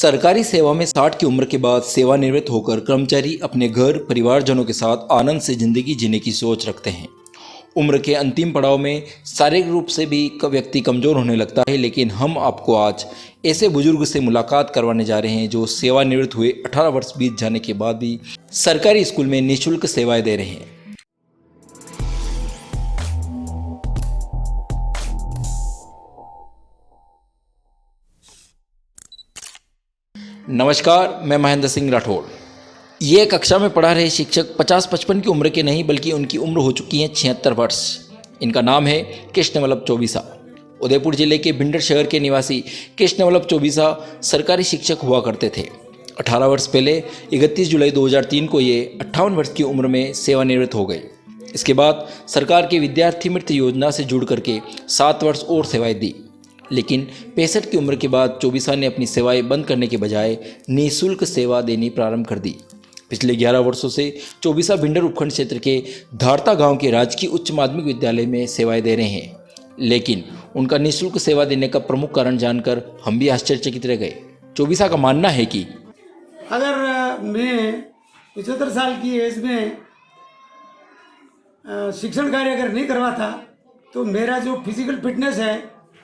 सरकारी सेवा में 60 की उम्र के बाद सेवानिवृत्त होकर कर्मचारी अपने घर परिवारजनों के साथ आनंद से जिंदगी जीने की सोच रखते हैं। उम्र के अंतिम पड़ाव में शारीरिक रूप से भी व्यक्ति कमज़ोर होने लगता है, लेकिन हम आपको आज ऐसे बुजुर्ग से मुलाकात करवाने जा रहे हैं जो सेवानिवृत्त हुए 18 वर्ष बीत जाने के बाद भी सरकारी स्कूल में निःशुल्क सेवाएं दे रहे हैं। नमस्कार, मैं महेंद्र सिंह राठौड़। ये कक्षा में पढ़ा रहे शिक्षक 50-55 की उम्र के नहीं बल्कि उनकी उम्र हो चुकी है 76 वर्ष। इनका नाम है कृष्णवल्लभ चौबीसा। उदयपुर जिले के भिंडर शहर के निवासी कृष्णवल्लभ चौबीसा सरकारी शिक्षक हुआ करते थे। 18 वर्ष पहले 31 जुलाई 2003 को ये 58 वर्ष की उम्र में सेवानिवृत्त हो गए। इसके बाद सरकार की विद्यार्थी मित्र योजना से जुड़ करके 7 वर्ष और सेवाएं दी, लेकिन 65 की उम्र के बाद चौबीसा ने अपनी सेवाएं बंद करने के बजाय निःशुल्क सेवा देनी प्रारंभ कर दी। पिछले 11 वर्षों से चौबीसा भिंडर उपखंड क्षेत्र के धारता गांव के राजकीय उच्च माध्यमिक विद्यालय में सेवाएं दे रहे हैं, लेकिन उनका निःशुल्क सेवा देने का प्रमुख कारण जानकर हम भी आश्चर्यचकित रह गए। चौबीसा का मानना है कि अगर मैं 75 साल की एज में शिक्षण कार्य अगर नहीं करवाता तो मेरा जो फिजिकल फिटनेस है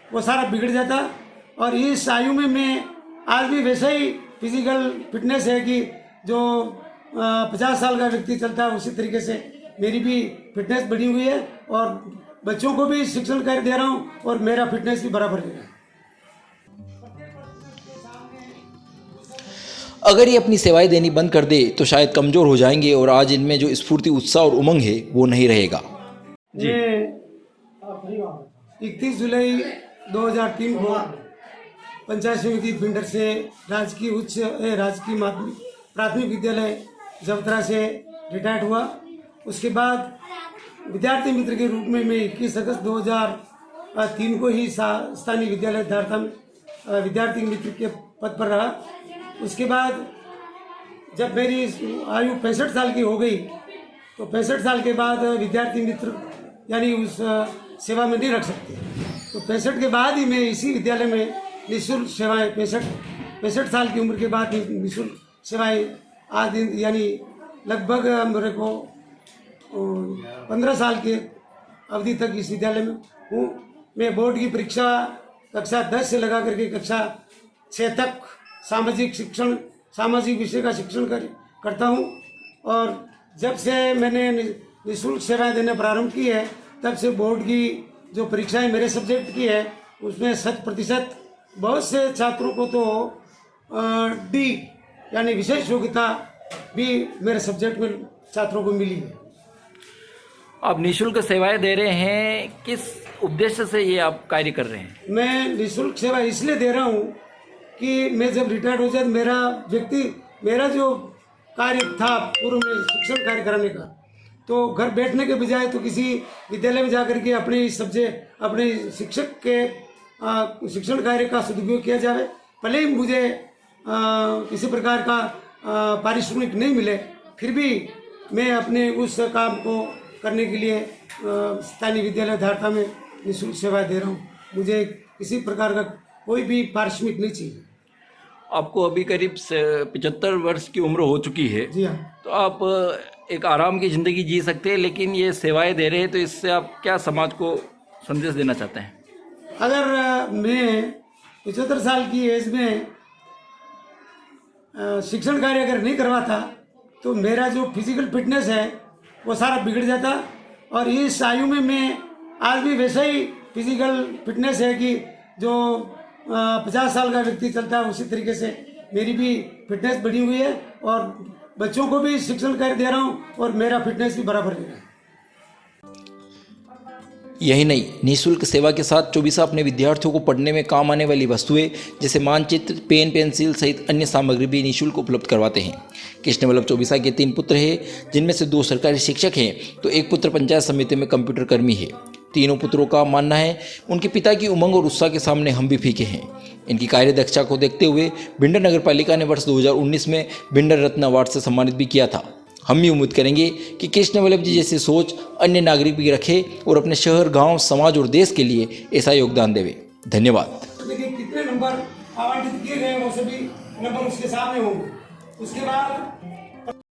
वो सारा बिगड़ जाता, और इस आयु में मैं आज भी वैसा ही फिजिकल फिटनेस है कि जो 50 साल का व्यक्ति चलता है उसी तरीके से मेरी भी फिटनेस बढ़ी हुई है, और बच्चों को भी शिक्षण कार्य दे रहा हूँ और मेरा फिटनेस भी बराबर है। अगर ये अपनी सेवाएं देनी बंद कर दे तो शायद कमज़ोर हो जाएंगे और आज इनमें जो स्फूर्ति, उत्साह और उमंग है वो नहीं रहेगा। जी, 31 जुलाई 2003 को पंचायत समिति भिंडर से राजकीय माध्यमिक प्राथमिक विद्यालय जबतरा से रिटायर्ड हुआ। उसके बाद विद्यार्थी मित्र के रूप में मैं 21 अगस्त 2003 को ही स्थानीय विद्यालय धारता में विद्यार्थी मित्र के पद पर रहा। उसके बाद जब मेरी आयु 65 साल की हो गई तो 65 साल के बाद विद्यार्थी मित्र यानी उस सेवा में नहीं रख सकते, तो 65 के बाद ही मैं इसी विद्यालय में निःशुल्क सेवाएं 65 साल की उम्र के बाद ही निःशुल्क सेवाएं आज दिन यानी लगभग मेरे को 15 साल के अवधि तक इस विद्यालय में हूँ। मैं बोर्ड की परीक्षा कक्षा 10 से लगा करके कक्षा 6 तक सामाजिक विषय का शिक्षण करता हूँ, और जब से मैंने निःशुल्क सेवाएं देना प्रारंभ की है तब से बोर्ड की जो परीक्षाएं मेरे सब्जेक्ट की है उसमें 100% बहुत से छात्रों को तो डी यानी विशेष योग्यता भी मेरे सब्जेक्ट में छात्रों को मिली है। आप निःशुल्क सेवाएं दे रहे हैं, किस उद्देश्य से ये आप कार्य कर रहे हैं? मैं निःशुल्क सेवा इसलिए दे रहा हूँ कि मैं जब रिटायर्ड हो जाए मेरा जो कार्य था पूर्व में शिक्षण कार्य कराने का, तो घर बैठने के बजाय तो किसी विद्यालय में जाकर के अपने शिक्षक के शिक्षण कार्य का सदुपयोग किया जाए। भले ही मुझे किसी प्रकार का पारिश्रमिक नहीं मिले, फिर भी मैं अपने उस काम को करने के लिए स्थानीय विद्यालय धारता में निःशुल्क सेवा दे रहा हूँ। मुझे किसी प्रकार का कोई भी पारिश्रमिक नहीं चाहिए। आपको अभी करीब 75 वर्ष की उम्र हो चुकी है। जी हाँ। तो आप एक आराम की ज़िंदगी जी सकते हैं, लेकिन ये सेवाएं दे रहे हैं, तो इससे आप क्या समाज को संदेश देना चाहते हैं? अगर मैं 75 साल की एज में शिक्षण कार्य अगर नहीं करवाता तो मेरा जो फिजिकल फिटनेस है वो सारा बिगड़ जाता, और इस आयु में मैं आज भी वैसा ही फिजिकल फिटनेस है कि जो 50 साल का व्यक्ति चलता है उसी तरीके से मेरी भी फिटनेस बढ़ी हुई है, और बच्चों को भी शिक्षण कार्य दे रहा हूँ और मेरा फिटनेस भी बराबर है। यही नहीं, निःशुल्क सेवा के साथ चौबीसा अपने विद्यार्थियों को पढ़ने में काम आने वाली वस्तुएं जैसे मानचित्र, पेन, पेंसिल सहित अन्य सामग्री भी निःशुल्क उपलब्ध करवाते हैं। कृष्णवल्लभ चौबीसा के 3 पुत्र हैं, जिनमें से 2 सरकारी शिक्षक हैं तो एक पुत्र पंचायत समिति में कंप्यूटर कर्मी है। तीनों पुत्रों का मानना है उनके पिता की उमंग और उत्साह के सामने हम भी फीके हैं। इनकी कार्यदक्षता को देखते हुए भिंडर नगर पालिका ने वर्ष 2019 में भिंडर रत्न अवार्ड से सम्मानित भी किया था। हम भी उम्मीद करेंगे कि कृष्णवल्लभ जी जैसी सोच अन्य नागरिक भी रखे और अपने शहर, गांव, समाज और देश के लिए ऐसा योगदान देवे। धन्यवाद। कितने नंबर आवंटित किए गए वो सभी नंबर उसके सामने होंगे। उसके बाद